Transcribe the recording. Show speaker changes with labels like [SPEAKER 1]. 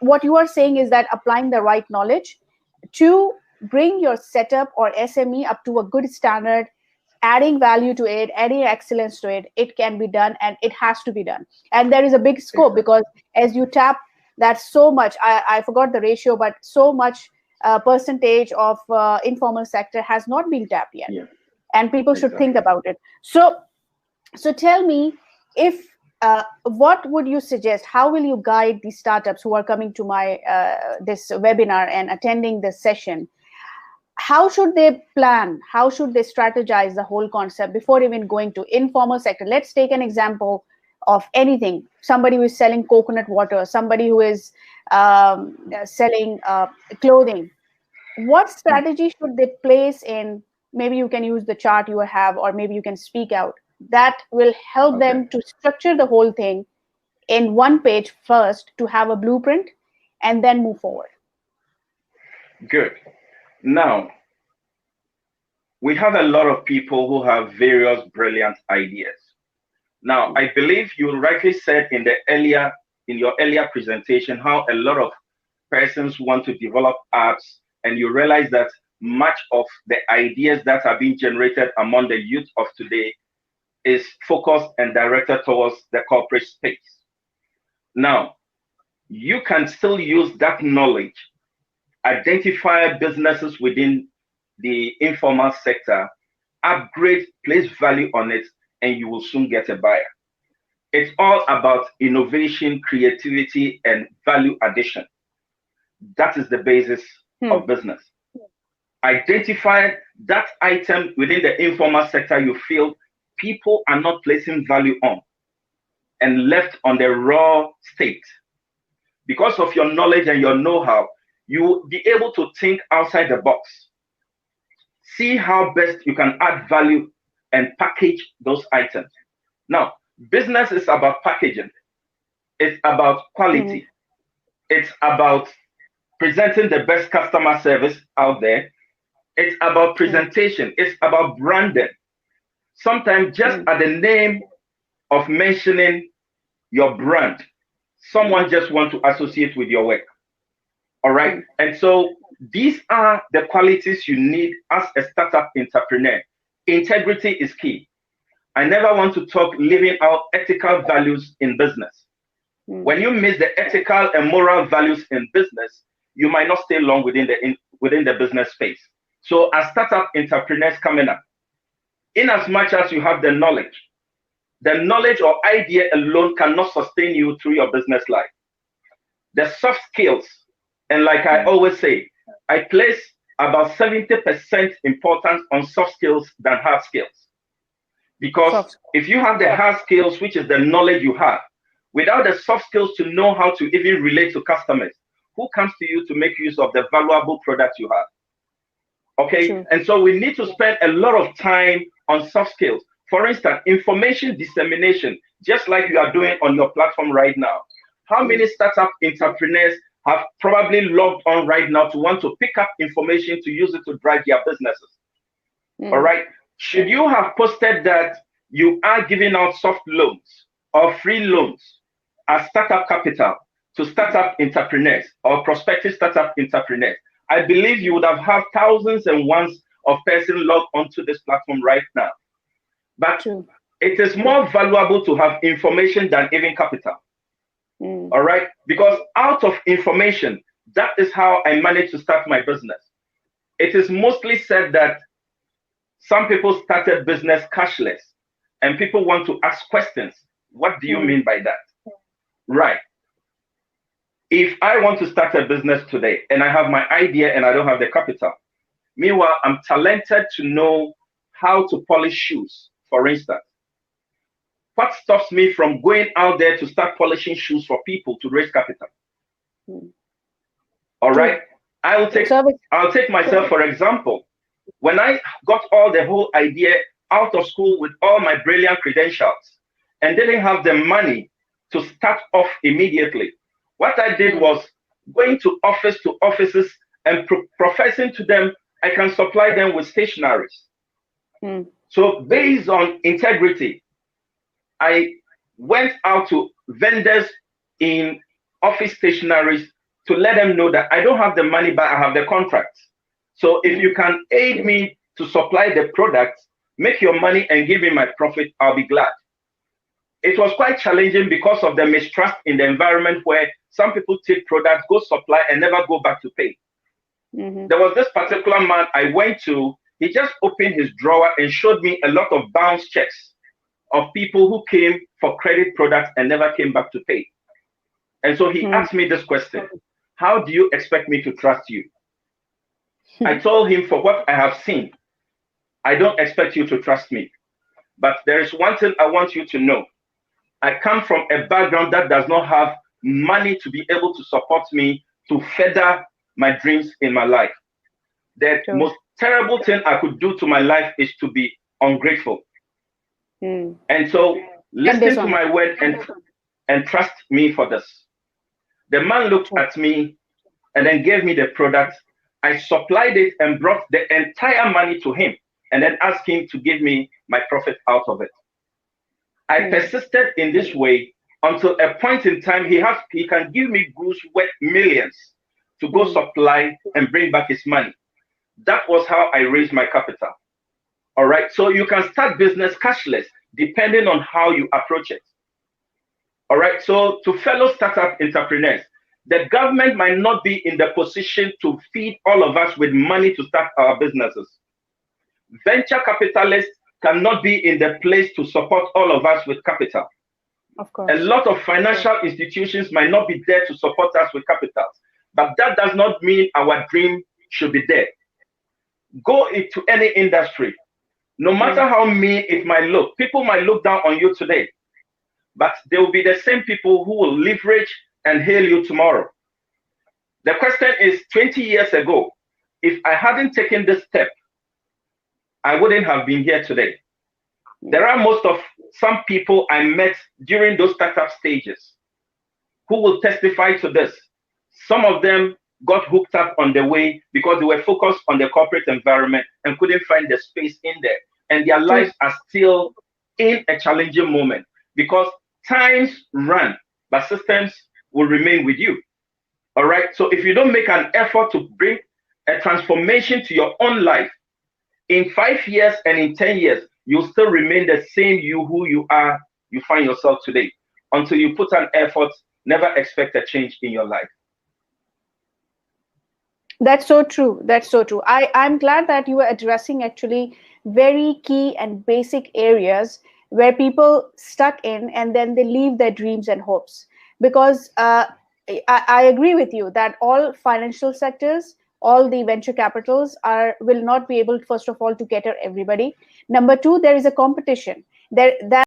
[SPEAKER 1] what you are saying is that applying the right knowledge to bring your setup or SME up to a good standard, adding value to it, adding excellence to it, it can be done, and it has to be done. And there is a big scope, because as you tap that, so much, I forgot the ratio, but so much percentage of informal sector has not been tapped yet.
[SPEAKER 2] Yeah.
[SPEAKER 1] And people should think about it. So tell me, if what would you suggest? How will you guide the startups who are coming to my this webinar and attending this session? How should they plan? How should they strategize the whole concept before even going to informal sector? Let's take an example of anything. Somebody who is selling coconut water, somebody who is selling clothing. What strategy should they place in? Maybe you can use the chart you have, or maybe you can speak out. That will help them to structure the whole thing in one page first, to have a blueprint, and then move forward.
[SPEAKER 2] Good. Now, we have a lot of people who have various brilliant ideas. Now, I believe you rightly said in your earlier presentation how a lot of persons want to develop apps, and you realize that much of the ideas that are being generated among the youth of today is focused and directed towards the corporate space. Now, you can still use that knowledge, identify businesses within the informal sector, upgrade, place value on it, and you will soon get a buyer. It's all about innovation, creativity, and value addition. That is the basis of business. Identify that item within the informal sector you feel people are not placing value on, and left on the raw state. Because of your knowledge and your know-how, you will be able to think outside the box. See how best you can add value and package those items. Now, business is about packaging. It's about quality. It's about presenting the best customer service out there. It's about presentation. It's about branding. Sometimes just at the name of mentioning your brand, someone just wants to associate with your work. All right. And so these are the qualities you need as a startup entrepreneur. Integrity is key. I never want to talk leaving out ethical values in business. When you miss the ethical and moral values in business, you might not stay long within the business space. So as startup entrepreneurs coming up, in as much as you have the knowledge or idea alone cannot sustain you through your business life. The soft skills, and like I always say, I place about 70% importance on soft skills than hard skills. Because if you have the hard skills, which is the knowledge you have, without the soft skills to know how to even relate to customers, who comes to you to make use of the valuable products you have? Okay, true. And so we need to spend a lot of time on soft skills. For instance, information dissemination, just like you are doing on your platform right now. How many startup entrepreneurs have probably logged on right now to want to pick up information to use it to drive their businesses? All right. Should you have posted that you are giving out soft loans or free loans as startup capital to startup entrepreneurs or prospective startup entrepreneurs? I believe you would have had thousands and ones of persons logged onto this platform right now. But it is more valuable to have information than even capital. All right? Because out of information, that is how I managed to start my business. It is mostly said that some people started business cashless, and people want to ask questions. What do you mean by that? Right. If I want to start a business today and I have my idea and I don't have the capital, meanwhile, I'm talented to know how to polish shoes, for instance. What stops me from going out there to start polishing shoes for people to raise capital? All right. I'll take myself, for example. When I got all the whole idea out of school with all my brilliant credentials and didn't have the money to start off immediately, what I did was going to offices and professing to them I can supply them with stationaries. So based on integrity, I went out to vendors in office stationaries to let them know that I don't have the money, but I have the contracts. So if you can aid me to supply the products, make your money and give me my profit, I'll be glad. It was quite challenging because of the mistrust in the environment where some people take products, go supply, and never go back to pay. There was this particular man I went to, he just opened his drawer and showed me a lot of bounce checks of people who came for credit products and never came back to pay. And so he asked me this question: how do you expect me to trust you? I told him, for what I have seen, I don't expect you to trust me. But there is one thing I want you to know. I come from a background that does not have money to be able to support me to further my dreams in my life. The most terrible thing I could do to my life is to be ungrateful. And so listen to my word and trust me for this. The man looked at me and then gave me the product. I supplied it and brought the entire money to him and then asked him to give me my profit out of it. I persisted in this way until a point in time he can give me goods worth millions to go supply and bring back his money. That was how I raised my capital. All right. So you can start business cashless depending on how you approach it. All right. So to fellow startup entrepreneurs, the government might not be in the position to feed all of us with money to start our businesses. Venture capitalists cannot be in the place to support all of us with capital.
[SPEAKER 1] Of course.
[SPEAKER 2] A lot of financial institutions might not be there to support us with capital, but that does not mean our dream should be there. Go into any industry, no matter how mean it might look. People might look down on you today, but they will be the same people who will leverage and hail you tomorrow. The question is, 20 years ago, if I hadn't taken this step, I wouldn't have been here today. There are some people I met during those startup stages who will testify to this. Some of them got hooked up on the way because they were focused on the corporate environment and couldn't find the space in there. And their lives are still in a challenging moment because times run, but systems will remain with you. All right. So if you don't make an effort to bring a transformation to your own life, in 5 years and in 10 years, you'll still remain the same you who you are, you find yourself today. Until you put an effort, never expect a change in your life.
[SPEAKER 1] That's so true. That's so true. I'm glad that you are addressing actually very key and basic areas where people stuck in and then they leave their dreams and hopes. Because I agree with you that all financial sectors, all the venture capitals will not be able, first of all, to cater everybody. Number two, there is a competition. That